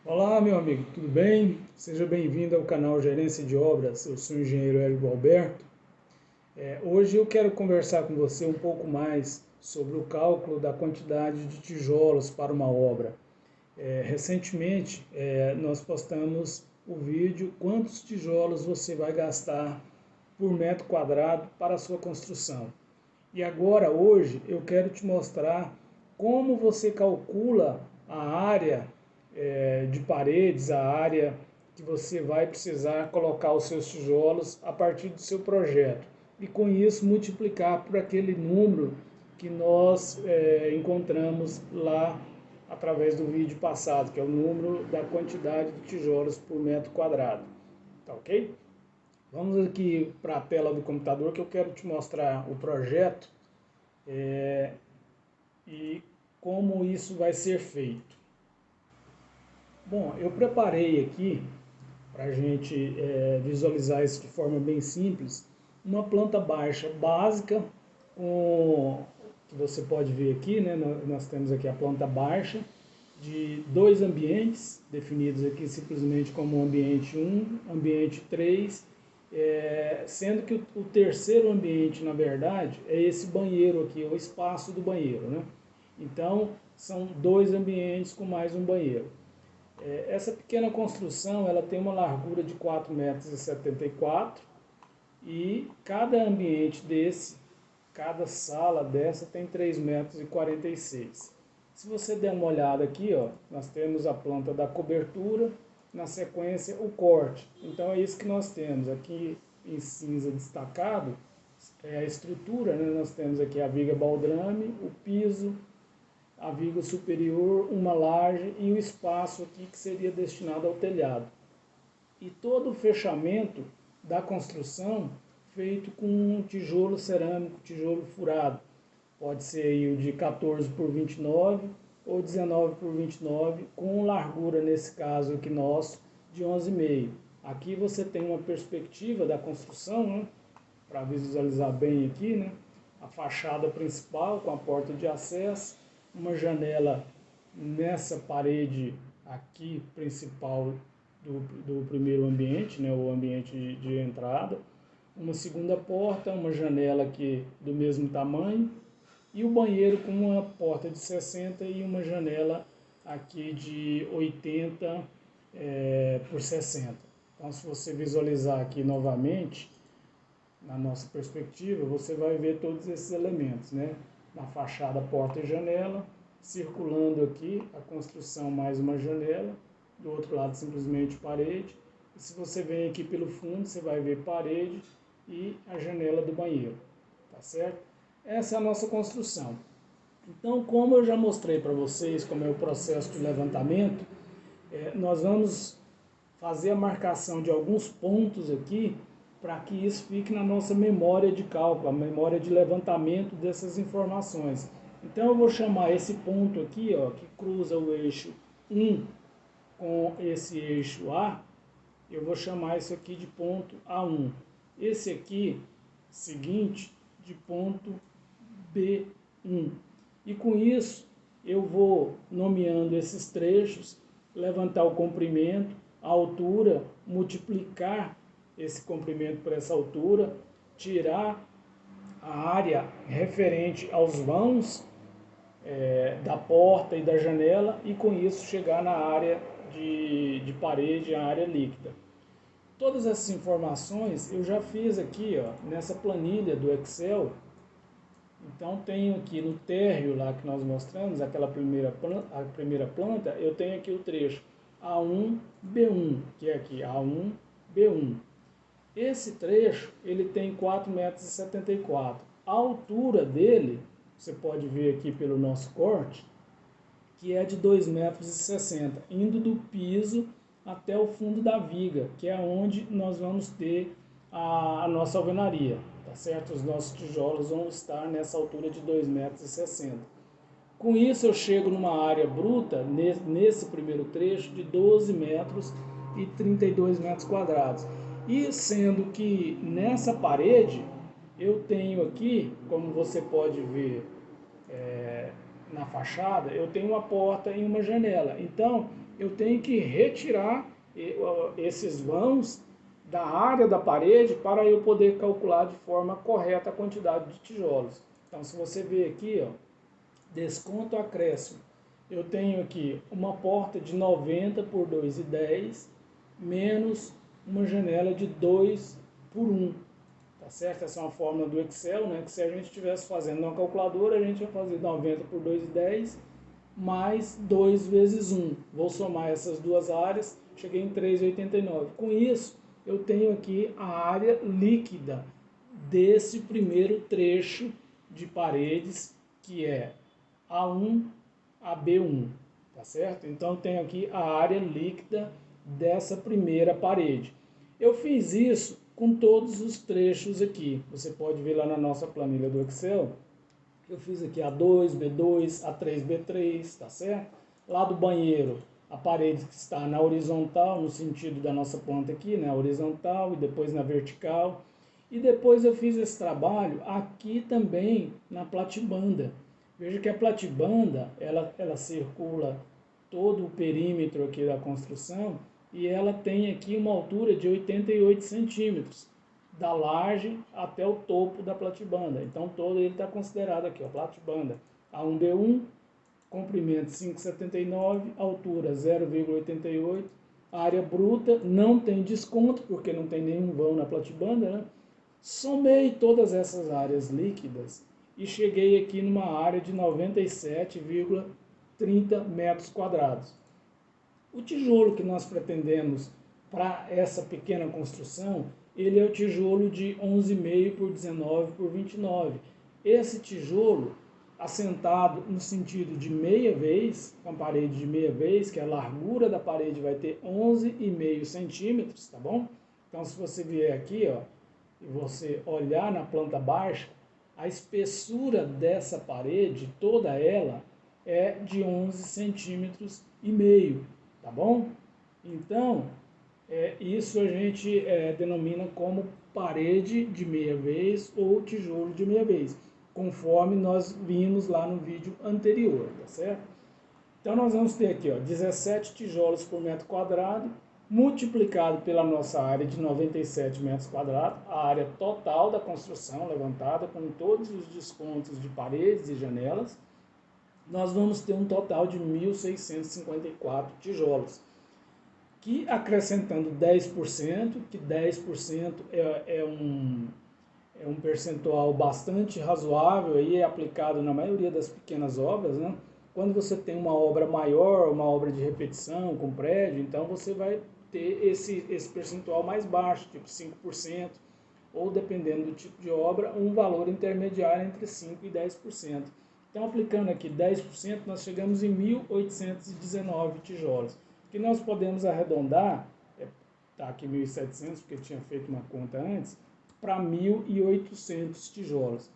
Olá, meu amigo, tudo bem? Seja bem-vindo ao canal Gerência de Obras. Eu sou o engenheiro Hélio Alberto. Hoje eu quero conversar com você um pouco mais sobre o cálculo da quantidade de tijolos para uma obra. Recentemente, nós postamos o vídeo quantos tijolos você vai gastar por metro quadrado para a sua construção. E agora, hoje, eu quero te mostrar como você calcula a área de paredes, a área que você vai precisar colocar os seus tijolos a partir do seu projeto. E com isso multiplicar por aquele número que nós encontramos lá através do vídeo passado, que é o número da quantidade de tijolos por metro quadrado. Tá ok? Vamos aqui para a tela do computador que eu quero te mostrar o projeto e como isso vai ser feito. Bom, eu preparei aqui para a gente visualizar isso de forma bem simples, uma planta baixa básica, que você pode ver aqui, né? Nós temos aqui a planta baixa de dois ambientes, definidos aqui simplesmente como ambiente 1, ambiente 3, sendo que o terceiro ambiente, na verdade, é esse banheiro aqui, o espaço do banheiro, né? Então, são dois ambientes com mais um banheiro. Essa pequena construção ela tem uma largura de 4,74 m e cada ambiente desse, cada sala dessa tem 3,46 m. Se você der uma olhada aqui, ó, nós temos a planta da cobertura, na sequência o corte. Então é isso que nós temos aqui em cinza destacado, é a estrutura, né? Nós temos aqui a viga baldrame, o piso, a viga superior, uma laje e o espaço aqui que seria destinado ao telhado. E todo o fechamento da construção feito com um tijolo cerâmico, tijolo furado. Pode ser aí o de 14 por 29 ou 19 por 29, com largura, nesse caso aqui nosso, de 11,5. Aqui você tem uma perspectiva da construção, né, para visualizar bem aqui, né, a fachada principal com a porta de acesso, uma janela nessa parede aqui principal do primeiro ambiente, né, o ambiente de entrada, uma segunda porta, uma janela aqui do mesmo tamanho e o banheiro com uma porta de 60 e uma janela aqui de 80 por 60. Então, se você visualizar aqui novamente, na nossa perspectiva, você vai ver todos esses elementos, né? Na fachada, porta e janela, circulando aqui a construção mais uma janela, do outro lado simplesmente parede. E se você vem aqui pelo fundo, você vai ver parede e a janela do banheiro, tá certo? Essa é a nossa construção. Então, como eu já mostrei para vocês como é o processo de levantamento, nós vamos fazer a marcação de alguns pontos aqui para que isso fique na nossa memória de cálculo, a memória de levantamento dessas informações. Então eu vou chamar esse ponto aqui, ó, que cruza o eixo 1 com esse eixo A, eu vou chamar isso aqui de ponto A1. Esse aqui, seguinte, de ponto B1. E com isso, eu vou nomeando esses trechos, levantar o comprimento, a altura, multiplicar esse comprimento por essa altura, tirar a área referente aos vãos da porta e da janela e com isso chegar na área de parede, a área líquida. Todas essas informações eu já fiz aqui, ó, nessa planilha do Excel. Então tenho aqui no térreo lá que nós mostramos, aquela primeira planta, eu tenho aqui o trecho A1, B1, que é aqui A1, B1. Esse trecho ele tem 4,74 m. A altura dele, você pode ver aqui pelo nosso corte, que é de 2,60 m, indo do piso até o fundo da viga, que é onde nós vamos ter a nossa alvenaria, tá certo? Os nossos tijolos vão estar nessa altura de 2,60 m. Com isso eu chego numa área bruta, nesse primeiro trecho, de 12 metros e 32 metros quadrados. E sendo que nessa parede eu tenho aqui, como você pode ver na fachada, eu tenho uma porta e uma janela. Então eu tenho que retirar esses vãos da área da parede para eu poder calcular de forma correta a quantidade de tijolos. Então, se você ver aqui, ó, desconto acréscimo, eu tenho aqui uma porta de 90 por 2,10 menos uma janela de 2 por 1. Tá certo? Essa é uma fórmula do Excel, né? Que se a gente estivesse fazendo uma calculadora, a gente ia fazer 90 por 2,10 mais 2 vezes 1. Vou somar essas duas áreas, cheguei em 3,89. Com isso, eu tenho aqui a área líquida desse primeiro trecho de paredes, que é A1 a B1, tá certo? Então, eu tenho aqui a área líquida dessa primeira parede. Eu fiz isso com todos os trechos aqui. Você pode ver lá na nossa planilha do Excel. Eu fiz aqui A2, B2, A3, B3, tá certo? Lá do banheiro, a parede que está na horizontal, no sentido da nossa planta aqui, né? Horizontal e depois na vertical. E depois eu fiz esse trabalho aqui também na platibanda. Veja que a platibanda, ela circula todo o perímetro aqui da construção e ela tem aqui uma altura de 88 centímetros, da laje até o topo da platibanda. Então todo ele está considerado aqui, ó, platibanda A1B1, comprimento 5,79, altura 0,88, área bruta, não tem desconto, porque não tem nenhum vão na platibanda, né? Somei todas essas áreas líquidas e cheguei aqui numa área de 97,30 metros quadrados. O tijolo que nós pretendemos para essa pequena construção, ele é o tijolo de 11,5 por 19 por 29. Esse tijolo, assentado no sentido de meia vez, com a parede de meia vez, que a largura da parede vai ter 11,5 centímetros, tá bom? Então, se você vier aqui, ó, e você olhar na planta baixa, a espessura dessa parede, toda ela, é de 11 centímetros e meio, tá bom? Então, isso a gente denomina como parede de meia vez ou tijolo de meia vez, conforme nós vimos lá no vídeo anterior, tá certo? Então nós vamos ter aqui, ó, 17 tijolos por metro quadrado, multiplicado pela nossa área de 97 metros quadrados, a área total da construção levantada com todos os descontos de paredes e janelas, nós vamos ter um total de 1.654 tijolos, que acrescentando 10%, que 10% é um percentual bastante razoável e é aplicado na maioria das pequenas obras, né? Quando você tem uma obra maior, uma obra de repetição com prédio, então você vai ter esse percentual mais baixo, tipo 5%, ou dependendo do tipo de obra, um valor intermediário entre 5% e 10%. Então, aplicando aqui 10%, nós chegamos em 1.819 tijolos, que nós podemos arredondar, tá aqui 1.700, porque eu tinha feito uma conta antes, para 1.800 tijolos.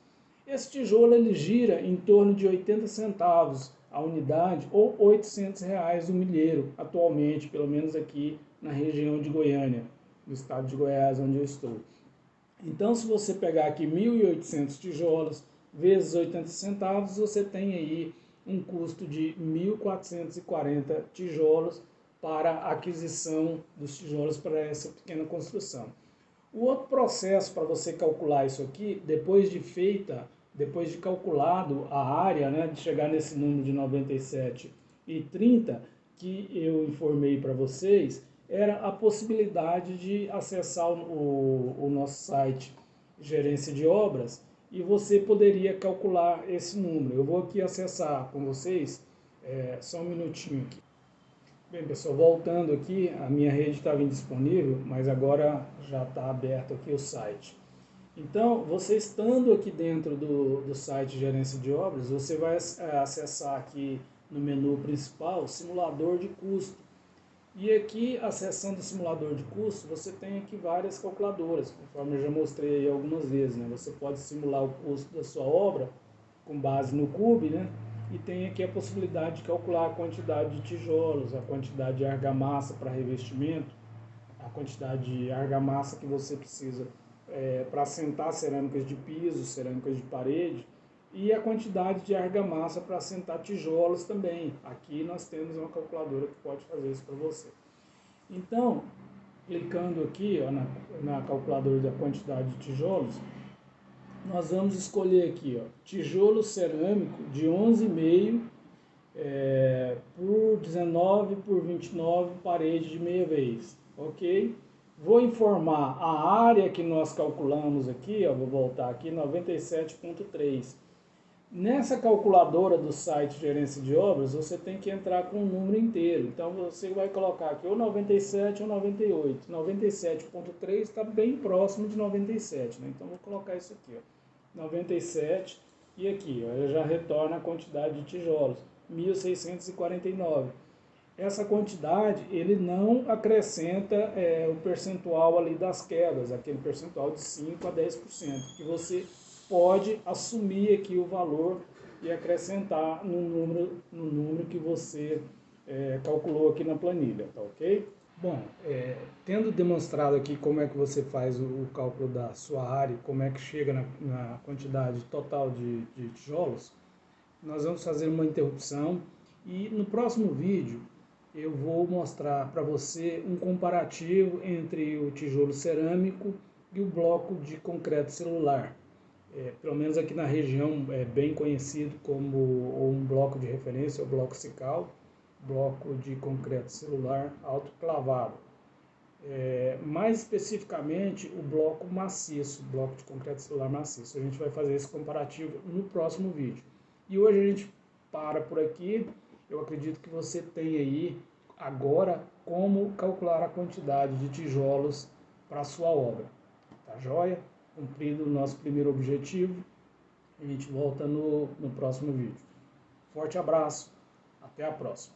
Esse tijolo ele gira em torno de 80 centavos a unidade ou R$ 800 o milheiro, atualmente, pelo menos aqui na região de Goiânia, no estado de Goiás, onde eu estou. Então, se você pegar aqui 1.800 tijolos vezes 80 centavos, você tem aí um custo de 1.440 tijolos para a aquisição dos tijolos para essa pequena construção. O outro processo para você calcular isso aqui, depois de calculado a área, né, de chegar nesse número de 97,30 que eu informei para vocês, era a possibilidade de acessar o nosso site Gerência de Obras e você poderia calcular esse número. Eu vou aqui acessar com vocês, só um minutinho aqui. Bem, pessoal, voltando aqui, a minha rede estava indisponível, mas agora já está aberto aqui o site. Então, você estando aqui dentro do site Gerência de Obras, você vai acessar aqui no menu principal, simulador de custo. E aqui, acessando o simulador de custo, você tem aqui várias calculadoras, conforme eu já mostrei aí algumas vezes, né? Você pode simular o custo da sua obra com base no CUB, né? E tem aqui a possibilidade de calcular a quantidade de tijolos, a quantidade de argamassa para revestimento, a quantidade de argamassa que você precisa para assentar cerâmicas de piso, cerâmicas de parede, e a quantidade de argamassa para assentar tijolos também. Aqui nós temos uma calculadora que pode fazer isso para você. Então, clicando aqui ó, na calculadora da quantidade de tijolos, nós vamos escolher aqui, ó, tijolo cerâmico de 11,5 por 19 por 29, parede de meia vez, ok? Vou informar a área que nós calculamos aqui, ó, vou voltar aqui, 97,3. Nessa calculadora do site Gerência de Obras, você tem que entrar com o número inteiro. Então você vai colocar aqui ou 97 ou 98. 97,3 está bem próximo de 97, né? Então vou colocar isso aqui, ó, 97, e aqui ó, já retorna a quantidade de tijolos, 1.649. Essa quantidade, ele não acrescenta o percentual ali das quedas, aquele percentual de 5 a 10%, que você pode assumir aqui o valor e acrescentar no número que você calculou aqui na planilha, tá ok? Bom, tendo demonstrado aqui como é que você faz o cálculo da sua área, como é que chega na quantidade total de tijolos, nós vamos fazer uma interrupção e no próximo vídeo eu vou mostrar para você um comparativo entre o tijolo cerâmico e o bloco de concreto celular. Pelo menos aqui na região é bem conhecido como um bloco de referência, o bloco Sical, bloco de concreto celular autoclavado. Mais especificamente o bloco maciço, bloco de concreto celular maciço. A gente vai fazer esse comparativo no próximo vídeo. E hoje a gente para por aqui. Eu acredito que você tem aí agora como calcular a quantidade de tijolos para a sua obra. Tá joia? Cumprido o nosso primeiro objetivo. A gente volta no próximo vídeo. Forte abraço. Até a próxima.